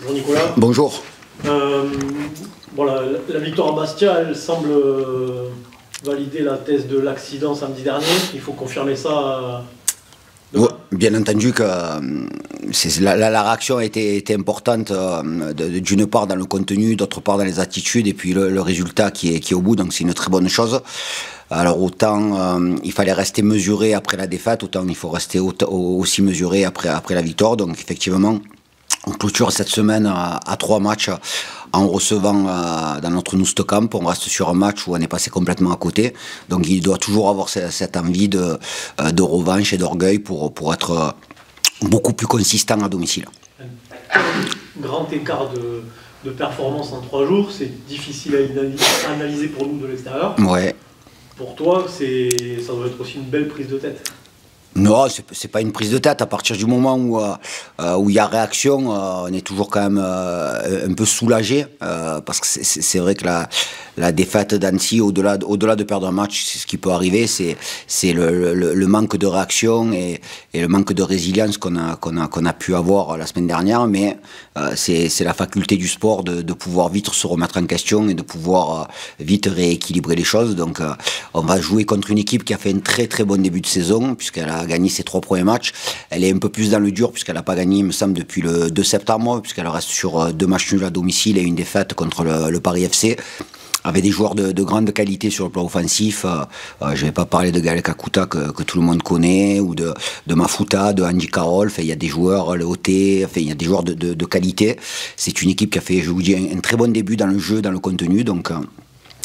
Bonjour Nicolas. Bonjour. Bon, la victoire à Bastia, elle semble valider la thèse de l'accident samedi dernier. Il faut confirmer ça demain. Ouais, bien entendu que la réaction a été importante d'une part dans le contenu, d'autre part dans les attitudes et puis le résultat qui est au bout, donc c'est une très bonne chose. Alors autant il fallait rester mesuré après la défaite, autant il faut rester aussi mesuré après la victoire. Donc effectivement, on clôture cette semaine à 3 matchs en recevant dans notre Noost Camp. On reste sur un match où on est passé complètement à côté. Donc il doit toujours avoir cette envie de revanche et d'orgueil pour être beaucoup plus consistant à domicile. Un grand écart de performance en 3 jours, c'est difficile à analyser pour nous de l'extérieur. Ouais. Pour toi, ça doit être aussi une belle prise de tête. Non, c'est pas une prise de tête. À partir du moment où il y a réaction, on est toujours quand même un peu soulagé parce que c'est vrai que la défaite d'Annecy, au-delà de perdre un match, c'est ce qui peut arriver, c'est le manque de réaction et le manque de résilience qu'on a pu avoir la semaine dernière. Mais c'est la faculté du sport de pouvoir vite se remettre en question et de pouvoir vite rééquilibrer les choses. Donc on va jouer contre une équipe qui a fait un très très bon début de saison puisqu'elle a gagné ses 3 premiers matchs. Elle est un peu plus dans le dur puisqu'elle n'a pas gagné, il me semble, depuis le 2 septembre, puisqu'elle reste sur 2 matchs nuls à domicile et une défaite contre le Paris FC. Avec des joueurs de grande qualité sur le plan offensif. Je ne vais pas parler de Gaël Kakuta que tout le monde connaît, ou de Mafuta, de Andy Carroll. Enfin, il y a des joueurs, le OT, enfin, il y a des joueurs de qualité. C'est une équipe qui a fait, je vous dis, un très bon début dans le jeu, dans le contenu. Donc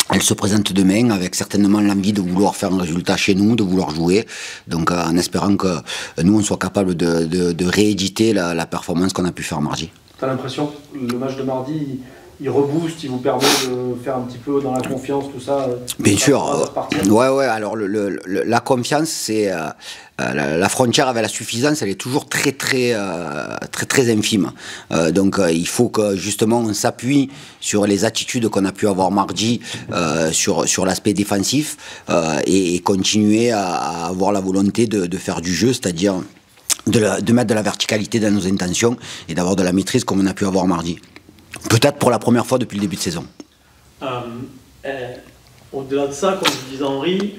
elle se présente demain avec certainement l'envie de vouloir faire un résultat chez nous, de vouloir jouer. Donc en espérant que nous, on soit capable de rééditer la performance qu'on a pu faire mardi. Tu as l'impression que le match de mardi, il rebooste, il vous permet de faire un petit peu dans la confiance, tout ça? Bien sûr. Ouais. Alors la confiance, c'est la frontière avec la suffisance, elle est toujours très infime. Donc il faut que justement on s'appuie sur les attitudes qu'on a pu avoir mardi sur l'aspect défensif et continuer à avoir la volonté de faire du jeu, c'est-à-dire de mettre de la verticalité dans nos intentions et d'avoir de la maîtrise comme on a pu avoir mardi. Peut-être pour la première fois depuis le début de saison. Au-delà de ça, comme disait Henri,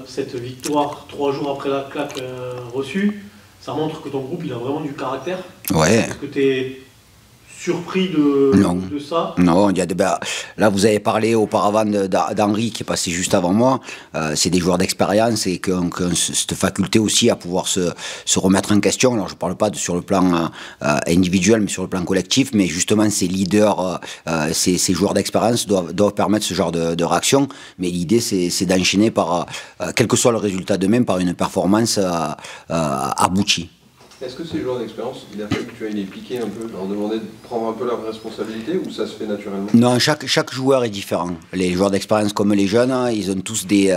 cette victoire 3 jours après la claque reçue, ça montre que ton groupe il a vraiment du caractère. Ouais. Est-ce que tu es surpris de ça? Non, il y a là vous avez parlé auparavant d'Henri qui est passé juste avant moi. C'est des joueurs d'expérience et qui ont cette faculté aussi à pouvoir se remettre en question. Alors je ne parle pas sur le plan individuel mais sur le plan collectif, mais justement ces leaders, ces joueurs d'expérience doivent permettre ce genre de réaction. Mais l'idée c'est d'enchaîner par, quel que soit le résultat demain, par une performance aboutie. Est-ce que ces joueurs d'expérience, il a fallu que tu ailles les piquer un peu, leur demander de prendre un peu leurs responsabilités ou ça se fait naturellement? Non, chaque joueur est différent. Les joueurs d'expérience comme les jeunes, ils ont tous des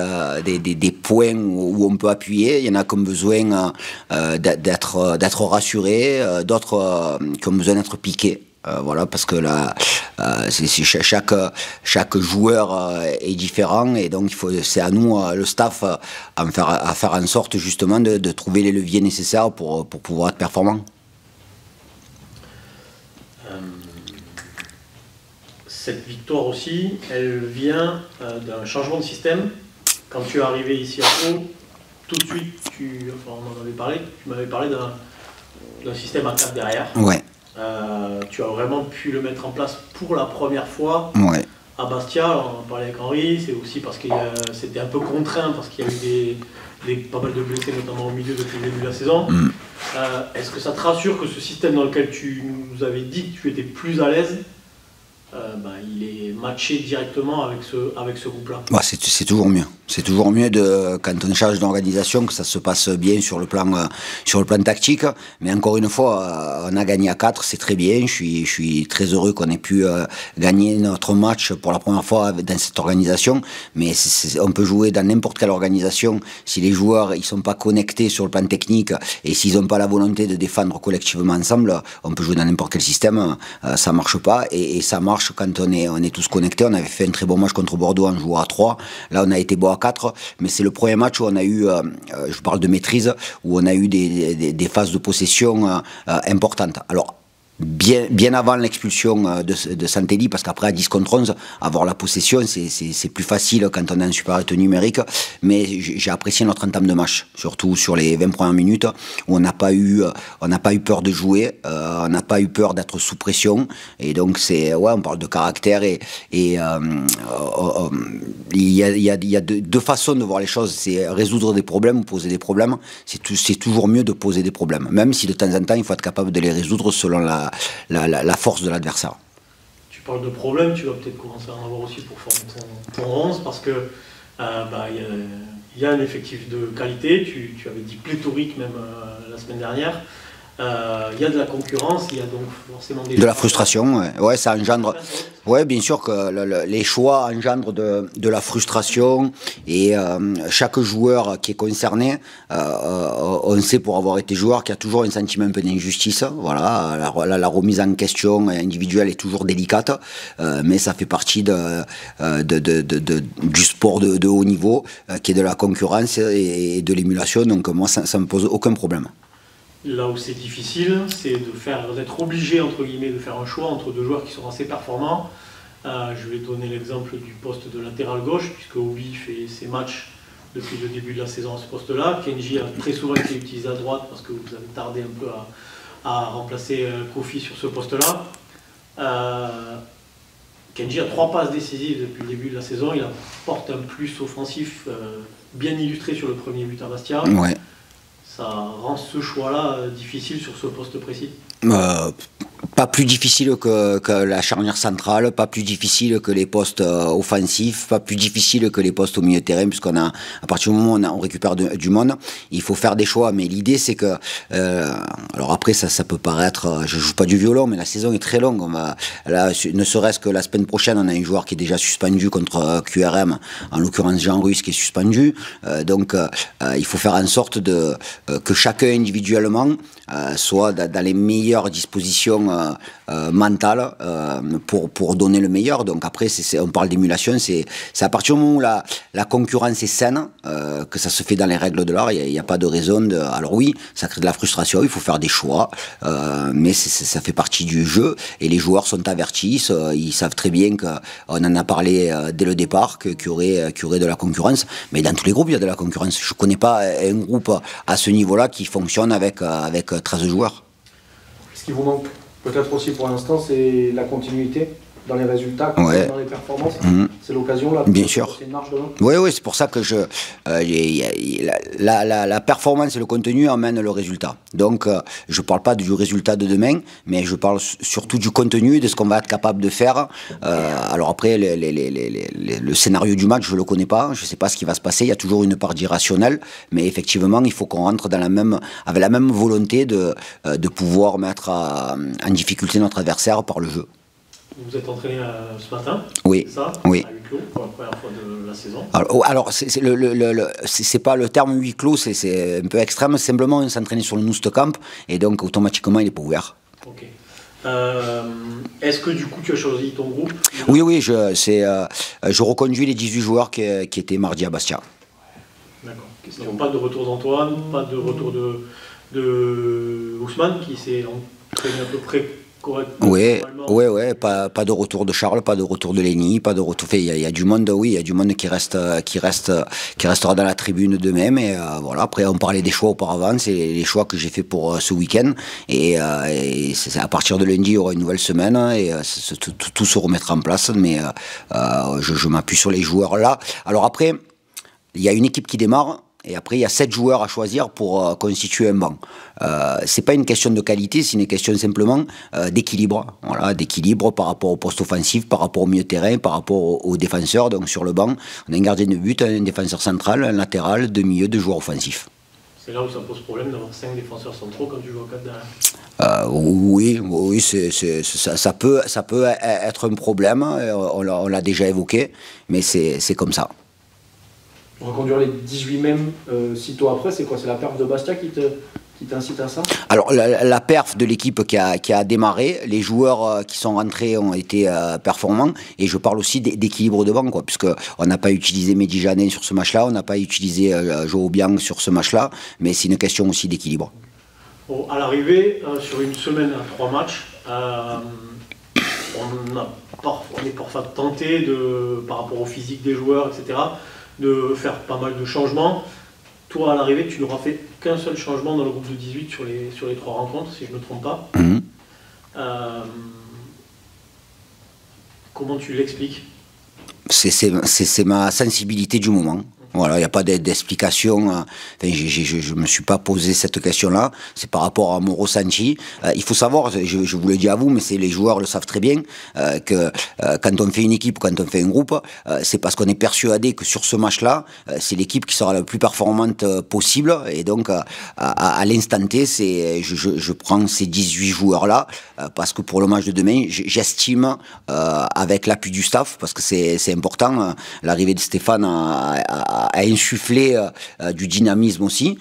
points où on peut appuyer. Il y en a qui ont besoin d'être rassurés, d'autres qui ont besoin d'être piqués. Voilà, parce que là, chaque joueur est différent et donc c'est à nous, le staff, à faire en sorte justement de trouver les leviers nécessaires pour pouvoir être performant. Cette victoire aussi, elle vient d'un changement de système. Quand tu es arrivé ici à Pau, tout de suite, tu m'avais parlé d'un système à 4 derrière. Ouais. Tu as vraiment pu le mettre en place pour la première fois à Bastia. On en parlait avec Henri, c'est aussi parce que c'était un peu contraint, parce qu'il y a eu pas mal de blessés, notamment au milieu depuis le début de la saison. Est-ce que ça te rassure que ce système dans lequel tu nous avais dit que tu étais plus à l'aise, il est matché directement avec ce groupe-là? C'est toujours mieux. C'est toujours mieux quand on change d'organisation que ça se passe bien sur le plan tactique. Mais encore une fois, on a gagné à 4, c'est très bien. Je suis très heureux qu'on ait pu gagner notre match pour la première fois dans cette organisation. Mais on peut jouer dans n'importe quelle organisation. Si les joueurs ils sont pas connectés sur le plan technique et s'ils n'ont pas la volonté de défendre collectivement ensemble, on peut jouer dans n'importe quel système. Ça marche pas et ça marche quand on est tous connectés. On avait fait un très bon match contre Bordeaux en jouant à 3. Là, on a été bon à 4, mais c'est le premier match où on a eu, je parle de maîtrise, où on a eu des phases de possession importantes. Alors, bien avant l'expulsion de Santelli, parce qu'après à 10 contre 11, avoir la possession, c'est plus facile quand on a un supériorité numérique, mais j'ai apprécié notre entame de match, surtout sur les 20 premières minutes, où on n'a pas eu peur de jouer, on n'a pas eu peur d'être sous pression, et donc on parle de caractère, et il y a deux façons de voir les choses, c'est résoudre des problèmes ou poser des problèmes, c'est toujours mieux de poser des problèmes, même si de temps en temps il faut être capable de les résoudre selon la force de l'adversaire. Tu parles de problème, tu vas peut-être commencer à en avoir aussi pour former ton 11, parce que y a un effectif de qualité, tu avais dit pléthorique même la semaine dernière. Il y a de la concurrence, il y a donc forcément de la frustration, ouais, ça engendre. Ouais, bien sûr que les choix engendrent de la frustration, et chaque joueur qui est concerné, on sait pour avoir été joueur qu'il y a toujours un sentiment un peu d'injustice. Voilà, la remise en question individuelle est toujours délicate, mais ça fait partie du sport de haut niveau, qui est de la concurrence et de l'émulation. Donc moi, ça me pose aucun problème. Là où c'est difficile, c'est d'être obligé, entre guillemets, de faire un choix entre deux joueurs qui sont assez performants. Je vais donner l'exemple du poste de latéral gauche, puisque Obi fait ses matchs depuis le début de la saison à ce poste-là. Kenji a très souvent été utilisé à droite, parce que vous avez tardé un peu à remplacer Kofi sur ce poste-là. Kenji a 3 passes décisives depuis le début de la saison. Il apporte un plus offensif bien illustré sur le premier but à Bastia. Ouais. Ça rend ce choix-là difficile sur ce poste précis? Pas plus difficile que la charnière centrale, pas plus difficile que les postes offensifs, pas plus difficile que les postes au milieu de terrain, puisqu'on a, à partir du moment où on récupère du monde, il faut faire des choix. Mais l'idée, c'est que, alors après, ça peut paraître, je joue pas du violon, mais la saison est très longue. Là, ne serait-ce que la semaine prochaine, on a un joueur qui est déjà suspendu contre QRM, en l'occurrence Jean Russe qui est suspendu. Donc, il faut faire en sorte que chacun individuellement soit dans les meilleures dispositions mentales pour donner le meilleur. Donc après, on parle d'émulation, c'est à partir du moment où la concurrence est saine, que ça se fait dans les règles de l'art. Il n'y a pas de raison alors oui, ça crée de la frustration, il faut faire des choix, mais ça fait partie du jeu, et les joueurs sont avertis, ils savent très bien qu'on en a parlé dès le départ, qu'il y aurait de la concurrence, mais dans tous les groupes il y a de la concurrence. Je ne connais pas un groupe à ce niveau-là qui fonctionne avec 13 joueurs. Ce qui vous manque peut-être aussi pour l'instant, c'est la continuité dans les résultats, dans les performances. C'est l'occasion là. Bien sûr. C'est une marge demain. Oui, c'est pour ça que la performance et le contenu amènent le résultat. Donc, je ne parle pas du résultat de demain, mais je parle surtout du contenu et de ce qu'on va être capable de faire. Alors après, le scénario du match, je ne le connais pas. Je ne sais pas ce qui va se passer. Il y a toujours une part d'irrationnel, mais effectivement, il faut qu'on rentre avec la même volonté de pouvoir mettre en difficulté notre adversaire par le jeu. Vous êtes entraîné ce matin, oui, ça, oui. à huis clos pour la première fois de la saison. Alors c'est pas le terme huis clos, c'est un peu extrême. Simplement, on s'entraînait sur le Noost Camp, et donc automatiquement, il n'est pas ouvert. Ok. Est-ce que du coup, tu as choisi ton groupe? Oui, je reconduis les 18 joueurs qui étaient mardi à Bastia. D'accord. Donc pas de retour d'Antoine, pas de retour de Ousmane, qui s'est entraîné à peu près. Oui, pas de retour de Charles, pas de retour de Lenny, pas de retour. Il y a du monde, oui, il y a du monde qui restera dans la tribune demain. Mais voilà. Après, on parlait des choix auparavant, c'est les choix que j'ai fait pour ce week-end. Et à partir de lundi, il y aura une nouvelle semaine et tout se remettra en place. Mais je m'appuie sur les joueurs là. Alors après, il y a une équipe qui démarre. Et après, il y a 7 joueurs à choisir pour constituer un banc. C'est pas une question de qualité, c'est une question simplement d'équilibre. Voilà, d'équilibre par rapport au poste offensif, par rapport au milieu de terrain, par rapport aux défenseurs. Donc sur le banc, on a un gardien de but, un défenseur central, un latéral, 2 milieux, 2 joueurs offensifs. C'est là où ça pose problème d'avoir 5 défenseurs centraux quand tu joues à 4 derrière. Oui, ça peut être un problème. On l'a déjà évoqué, mais c'est comme ça. Reconduire les 18 mêmes sitôt après, c'est quoi? C'est la perf de Bastia qui t'incite à ça? Alors la perf de l'équipe qui a démarré, les joueurs qui sont rentrés ont été performants, et je parle aussi d'équilibre de banc, puisqu'on n'a pas utilisé Mehdi Janin sur ce match-là, on n'a pas utilisé Joe Biang sur ce match-là, mais c'est une question aussi d'équilibre. Bon, à l'arrivée, sur une semaine à 3 matchs, On est parfois tenté, par rapport au physique des joueurs, etc., de faire pas mal de changements. Toi, à l'arrivée, tu n'auras fait qu'un seul changement dans le groupe de 18 sur les 3 rencontres, si je ne me trompe pas. Comment tu l'expliques? C'est ma sensibilité du moment. Voilà, il n'y a pas d'explication. Enfin, je ne me suis pas posé cette question-là. C'est par rapport à mon ressenti. Il faut savoir, je vous le dis à vous, mais les joueurs le savent très bien, que quand on fait une équipe, quand on fait un groupe, c'est parce qu'on est persuadé que sur ce match-là, c'est l'équipe qui sera la plus performante possible. Et donc, à l'instant T, je prends ces 18 joueurs-là, parce que pour le match de demain, j'estime, avec l'appui du staff, parce que c'est important, l'arrivée de Stéphane a insufflé du dynamisme aussi,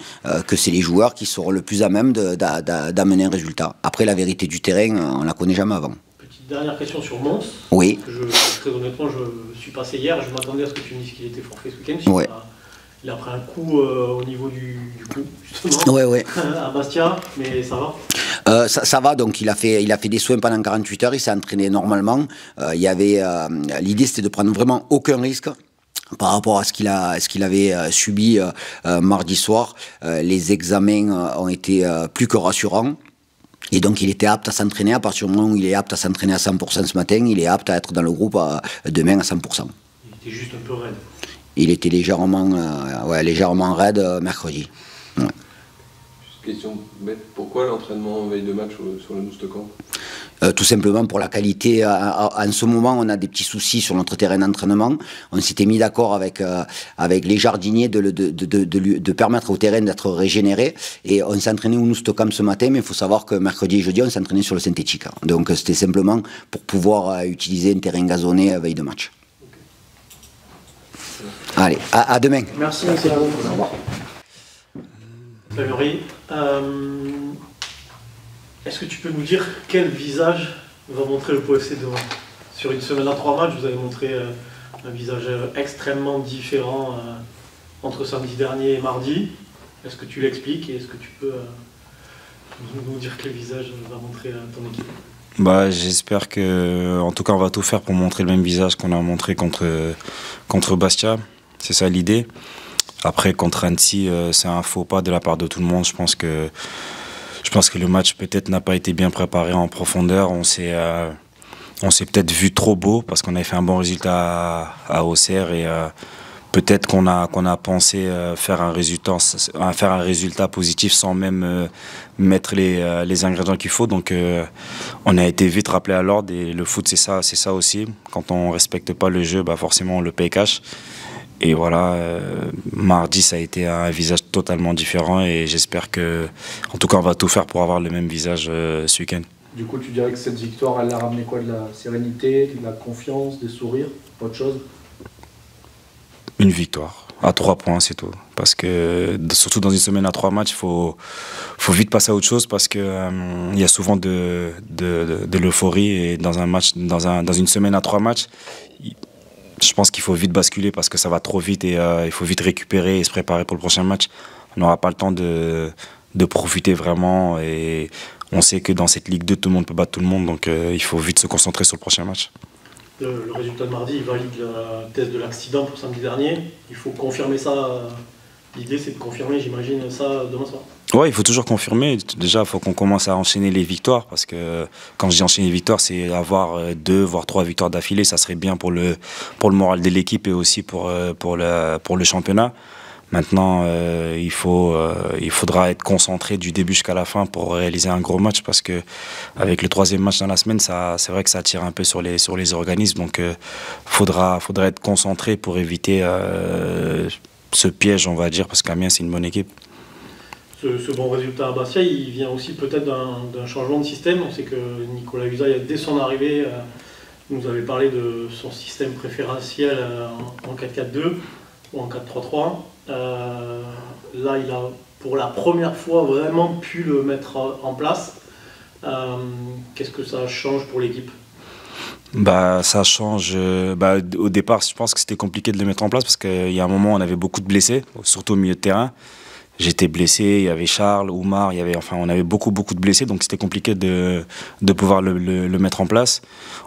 que c'est les joueurs qui seront le plus à même d'amener un résultat. Après, la vérité du terrain, on la connaît jamais avant. Petite dernière question sur Mons. Oui. Très honnêtement, je suis passé hier, je m'attendais à ce que tu me dises qu'il était forfait ce week-end. Ouais. Il a pris un coup au niveau du cou, justement, ouais. à Bastia, mais ça va. Ça va, donc il a fait des soins pendant 48 heures, il s'est entraîné normalement. L'idée c'était de prendre vraiment aucun risque par rapport à ce qu'il avait subi mardi soir. Les examens ont été plus que rassurants. Et donc il était apte à s'entraîner. À partir du moment où il est apte à s'entraîner à 100% ce matin, il est apte à être dans le groupe demain à 100%. Il était juste un peu raide. Il était légèrement raide mercredi. Ouais. Question bête, pourquoi l'entraînement en veille de match sur le Moustecamp? Tout simplement pour la qualité. En ce moment, on a des petits soucis sur notre terrain d'entraînement. On s'était mis d'accord avec les jardiniers de permettre au terrain d'être régénéré. Et on s'est entraîné au Moustecamp ce matin, mais il faut savoir que mercredi et jeudi, on s'est entraîné sur le synthétique. Donc c'était simplement pour pouvoir utiliser un terrain gazonné à veille de match. Allez, à demain. Merci, monsieur. Au revoir. Salut Henri. Est-ce que tu peux nous dire quel visage va montrer le POFC demain? Sur une semaine à 3 matchs, vous avez montré un visage extrêmement différent entre samedi dernier et mardi. Est-ce que tu l'expliques et est-ce que tu peux nous dire quel visage va montrer ton équipe? J'espère que, en tout cas, on va tout faire pour montrer le même visage qu'on a montré contre Bastia. C'est ça l'idée. Après, contre Annecy, c'est un faux pas de la part de tout le monde. Je pense que le match peut-être n'a pas été bien préparé en profondeur. On s'est peut-être vu trop beau parce qu'on avait fait un bon résultat à Auxerre et peut-être qu'on a pensé faire un résultat positif sans même mettre les ingrédients qu'il faut. Donc on a été vite rappelé à l'ordre et le foot c'est ça aussi. Quand on respecte pas le jeu, forcément on le paye cash. Et voilà, mardi ça a été un visage totalement différent et j'espère que, en tout cas on va tout faire pour avoir le même visage ce week-end. Du coup tu dirais que cette victoire elle a ramené quoi? De la sérénité, de la confiance, des sourires, autre chose? Une victoire, à 3 points c'est tout. Parce que surtout dans une semaine à 3 matchs, il faut vite passer à autre chose parce que y a souvent de l'euphorie et dans un match, dans une semaine à 3 matchs, je pense qu'il faut vite basculer parce que ça va trop vite et il faut vite récupérer et se préparer pour le prochain match. On n'aura pas le temps de profiter vraiment et on sait que dans cette Ligue 2, tout le monde peut battre tout le monde, donc il faut vite se concentrer sur le prochain match. Le résultat de mardi, il valide le test de l'accident pour samedi dernier. Il faut confirmer ça. L'idée, c'est de confirmer, j'imagine, ça demain soir. Ouais, il faut toujours confirmer. Déjà, il faut qu'on commence à enchaîner les victoires parce que quand je dis enchaîner les victoires, c'est avoir 2 voire 3 victoires d'affilée. Ça serait bien pour le moral de l'équipe et aussi pour le championnat. Maintenant, il faudra être concentré du début jusqu'à la fin pour réaliser un gros match parce que avec le 3e match dans la semaine, c'est vrai que ça tire un peu sur les organismes. Donc, faudra être concentré pour éviter ce piège, on va dire, parce qu'Amiens c'est une bonne équipe. Ce bon résultat à Bastia, il vient aussi peut-être d'un changement de système. On sait que Nicolas Usaï, dès son arrivée, nous avait parlé de son système préférentiel en 4-4-2 ou en 4-3-3. Là, il a pour la première fois vraiment pu le mettre en place. Qu'est-ce que ça change pour l'équipe ? Ça change. Au départ, je pense que c'était compliqué de le mettre en place parce qu'il y a un moment, on avait beaucoup de blessés, surtout au milieu de terrain. J'étais blessé, il y avait Charles, Oumar, on avait beaucoup de blessés, donc c'était compliqué de pouvoir le mettre en place.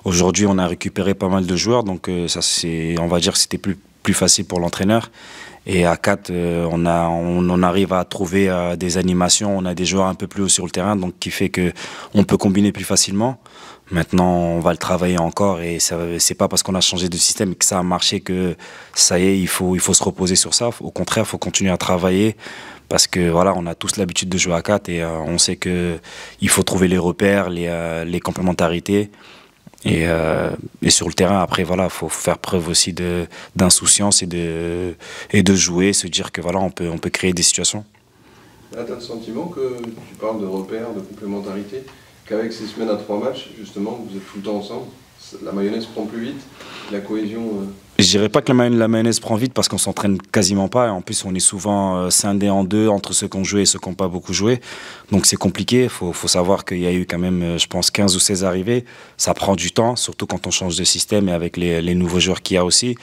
Aujourd'hui, on a récupéré pas mal de joueurs, donc on va dire que c'était plus facile pour l'entraîneur. Et à 4, on arrive à trouver des animations, on a des joueurs un peu plus haut sur le terrain, donc qui fait qu'on peut combiner plus facilement. Maintenant, on va le travailler encore et c'est pas parce qu'on a changé de système et que ça a marché que ça y est, il faut se reposer sur ça. Au contraire, il faut continuer à travailler parce que voilà, on a tous l'habitude de jouer à 4 et on sait qu'il faut trouver les repères, les complémentarités. Et sur le terrain, après, voilà, faut faire preuve aussi d'insouciance et de jouer, se dire que voilà, on peut créer des situations. Là, tu as le sentiment que tu parles de repères, de complémentarité, qu'avec ces semaines à 3 matchs, justement, vous êtes tout le temps ensemble, la mayonnaise prend plus vite, la cohésion... Je dirais pas que la mayonnaise prend vite parce qu'on s'entraîne quasiment pas. Et en plus, on est souvent scindé en deux entre ceux qui ont joué et ceux qui n'ont pas beaucoup joué. Donc c'est compliqué. Faut savoir qu'il y a eu quand même, je pense, 15 ou 16 arrivées. Ça prend du temps, surtout quand on change de système et avec les nouveaux joueurs qu'il y a aussi.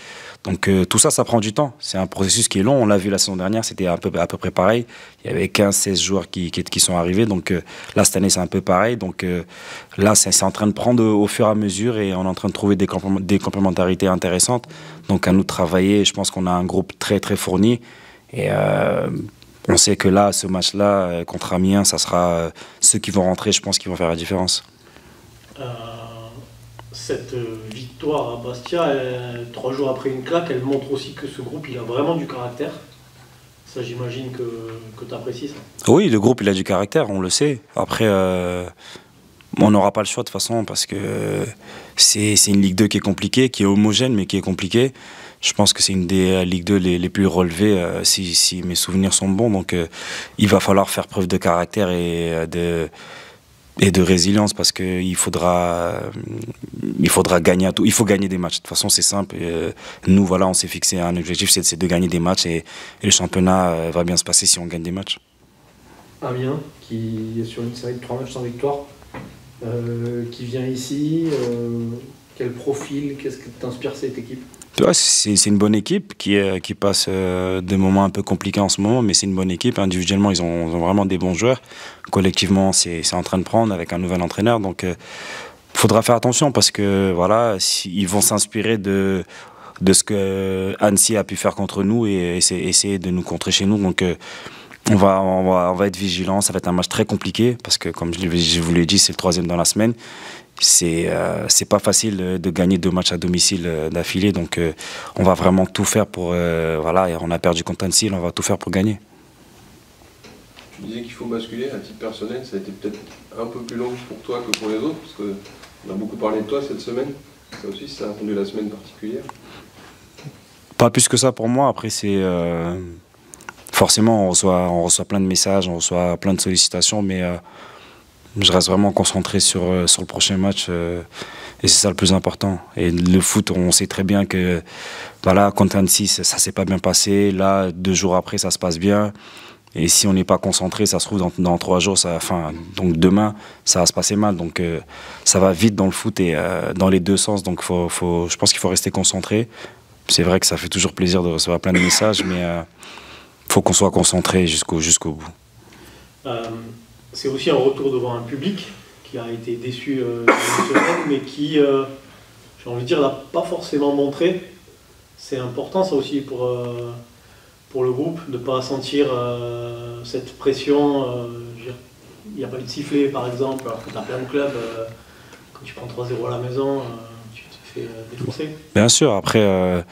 Donc tout ça prend du temps. C'est un processus qui est long. On l'a vu la saison dernière, c'était à peu près pareil. Il y avait 15-16 joueurs qui sont arrivés. Donc là, cette année, c'est un peu pareil. Donc là, c'est en train de prendre au fur et à mesure et on est en train de trouver des complémentarités intéressantes. Donc à nous de travailler. Je pense qu'on a un groupe très très fourni. Et on sait que là, ce match-là, contre Amiens, ça sera ceux qui vont rentrer, je pense, qui vont faire la différence. Cette victoire à Bastia, 3 jours après une claque, elle montre aussi que ce groupe, il a vraiment du caractère. Ça, j'imagine que tu apprécies ça. Oui, le groupe, il a du caractère, on le sait. Après, on n'aura pas le choix de toute façon parce que c'est une Ligue 2 qui est compliquée, qui est homogène, mais qui est compliquée. Je pense que c'est une des Ligue 2 les plus relevées, si mes souvenirs sont bons. Donc, il va falloir faire preuve de caractère et de résilience parce qu'il faudra gagner à tout. Il faut gagner des matchs. De toute façon, c'est simple. Nous, voilà, on s'est fixé un objectif, c'est de gagner des matchs et le championnat va bien se passer si on gagne des matchs. Amiens, qui est sur une série de 3 matchs sans victoire, qui vient ici, quel profil, qu'est-ce que t'inspire cette équipe? Ouais, c'est une bonne équipe qui passe des moments un peu compliqués en ce moment, mais c'est une bonne équipe. Individuellement, ils ont vraiment des bons joueurs. Collectivement, c'est en train de prendre avec un nouvel entraîneur. Donc, faudra faire attention parce que voilà, ils vont s'inspirer de ce que Annecy a pu faire contre nous et essayer de nous contrer chez nous. Donc, on va être vigilants. Ça va être un match très compliqué parce que, comme je vous l'ai dit, c'est le 3e dans la semaine. C'est pas facile de gagner 2 matchs à domicile d'affilée, donc on va vraiment tout faire pour... voilà, on a perdu contre Annecy, on va tout faire pour gagner. Tu disais qu'il faut basculer, à titre personnel, ça a été peut-être un peu plus long pour toi que pour les autres, parce qu'on a beaucoup parlé de toi cette semaine, ça aussi, ça a rendu la semaine particulière. Pas plus que ça pour moi, après c'est... forcément, on reçoit plein de messages, on reçoit plein de sollicitations, mais... je reste vraiment concentré sur le prochain match et c'est ça le plus important. Et le foot, on sait très bien que voilà, contre Annecy, ça s'est pas bien passé. Là, 2 jours après, ça se passe bien. Et si on n'est pas concentré, ça se trouve dans 3 jours, donc demain, ça va se passer mal. Donc ça va vite dans le foot et dans les 2 sens. Donc je pense qu'il faut rester concentré. C'est vrai que ça fait toujours plaisir de recevoir plein de messages, mais faut qu'on soit concentré jusqu'au bout. C'est aussi un retour devant un public qui a été déçu cette semaine, mais qui, j'ai envie de dire, l'a pas forcément montré. C'est important ça aussi pour le groupe, de ne pas sentir cette pression. Il n'y a pas eu de sifflet par exemple, alors que tu as plein de clubs, quand tu prends 3-0 à la maison, tu te fais défoncer. Bien sûr, après,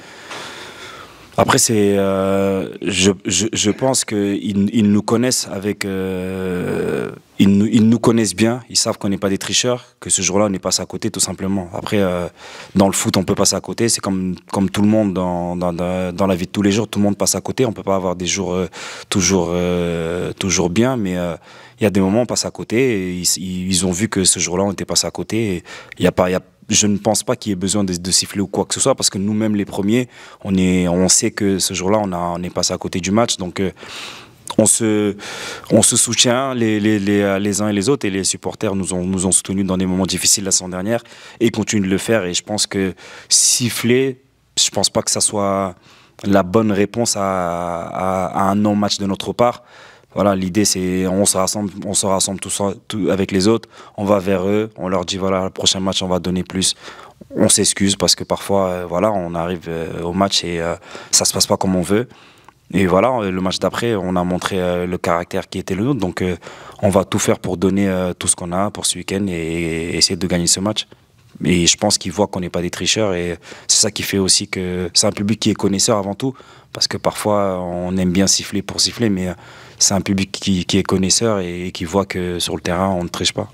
c'est, je pense qu'ils nous connaissent ils nous connaissent bien, ils savent qu'on n'est pas des tricheurs, que ce jour-là, on est passé à côté tout simplement. Après, dans le foot, on peut passer à côté, c'est comme tout le monde dans la vie de tous les jours, tout le monde passe à côté, on peut pas avoir des jours toujours bien, mais il y a des moments où on passe à côté, et ils ont vu que ce jour-là, on était passé à côté, et je ne pense pas qu'il y ait besoin de siffler ou quoi que ce soit, parce que nous-mêmes, les premiers, on sait que ce jour-là, on est passé à côté du match. Donc, on se soutient les uns et les autres. Et les supporters nous ont soutenus dans des moments difficiles la semaine dernière et continuent de le faire. Et je pense que siffler, je ne pense pas que ça soit la bonne réponse à un non-match de notre part. Voilà, l'idée c'est on se rassemble tous avec les autres, on va vers eux, on leur dit voilà, le prochain match on va donner plus. On s'excuse parce que parfois voilà, on arrive au match et ça se passe pas comme on veut. Et voilà, le match d'après, on a montré le caractère qui était le nôtre. Donc on va tout faire pour donner tout ce qu'on a pour ce week-end et essayer de gagner ce match. Et je pense qu'ils voient qu'on n'est pas des tricheurs et c'est ça qui fait aussi que c'est un public qui est connaisseur avant tout. Parce que parfois on aime bien siffler pour siffler, mais c'est un public qui est connaisseur et qui voit que sur le terrain on ne triche pas.